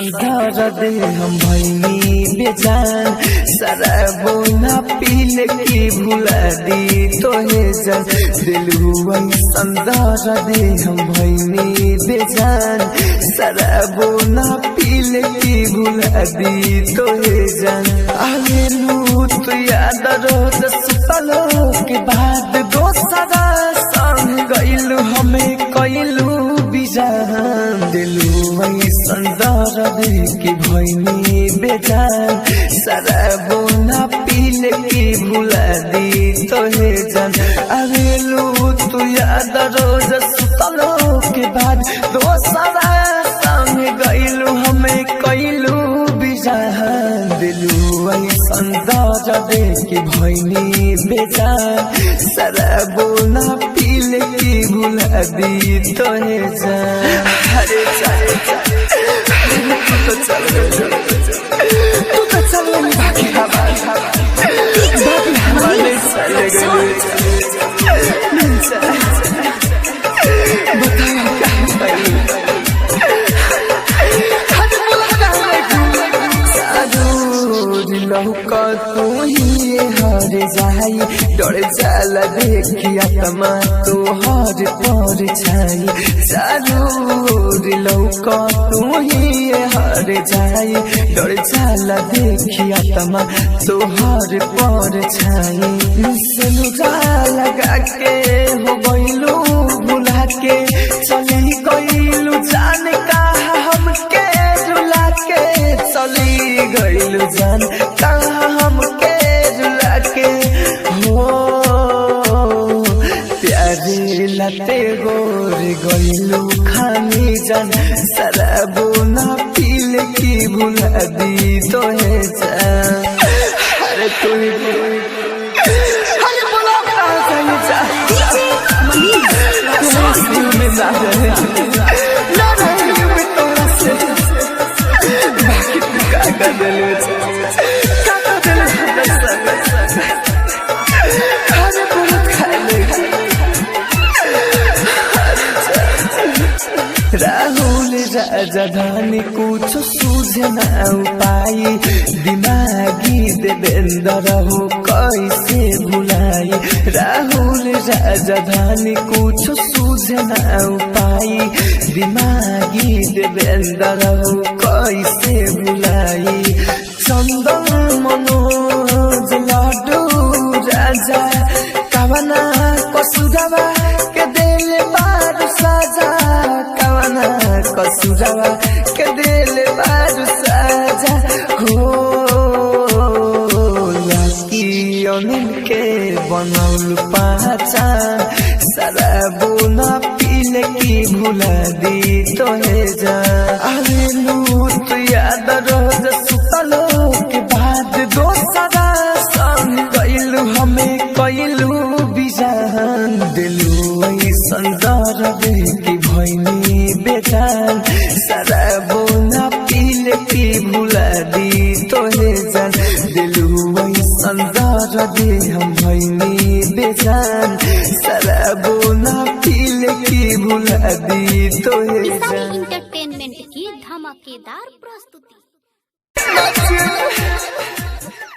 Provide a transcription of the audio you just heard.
संधार दे हम भैनी बेजान शराबो ना पीले की भुला दी तोहे जान दिलुआ संधार दे हम भैनी बेजान शराबो ना पीले की भुला दी तोहे जान आवेलू तू याद रोज सुतलो के बाद दोसरा संग गइलू हमें कइलू बिजान दिलुआ संदार दे की भैनी बेजान शराबो ना पीले की भुला दी तोहे जान आवेलू तू याद रोज सुतलो के बाद दोसरा संग गइलू हमें कइलू बिजान दिलुआ संदार दे की भैनी बेजान शराबो ना पीले की भुला दी तोहे जान अरे चले तू तो चल बाकी हमारे चले गए बताओ क्या लौका तू ही हर जाई डर जाला देखिया तमा तो हर पर छाई जरूर लौका तू ही हर जाई डर जाला देखिया तमा तो हर पर छाई सुनुरा लगा के हो गइलू भुला के चली गइलू जान का हमके रुला के चली गइलू जान हमके रुला के हो प्यारे लते गोर गइलू खानी जान शराबो ना पीले की भुला दी तोहे जान अरे तू अरे बोला कहाँ चाहिए राहुल राजधानी कुछ सूझे ना पाई दिमागी देवेंद्र हो कैसे भुलाई राहुल राजधानी कुछ सूझे ना पाई दिमागी देवेंद्र हो कैसे भुलाई चंदन मनोज लाडू राजा कवना कसुरवा के दिल बारू साजा कवना कसुरवा के दिल बारू साजा हो लकी अनिल के बनौल पहचान शराबो ना पीले की भुला दी तोहे जान आवेलू तू याद रोज सुतलो के बाद दोसरा संग गइलू हमें कइलू बिजान दिलुआ संदार दे की भैनी बेजान शराबो ना पीले की भुला दी तोहे जान दिलुआ संदार दे हम भैनी बेजान शराबो ना पीले की भुला दी तोहे जान एंटरटेनमेंट की धमाकेदार प्रस्तुति।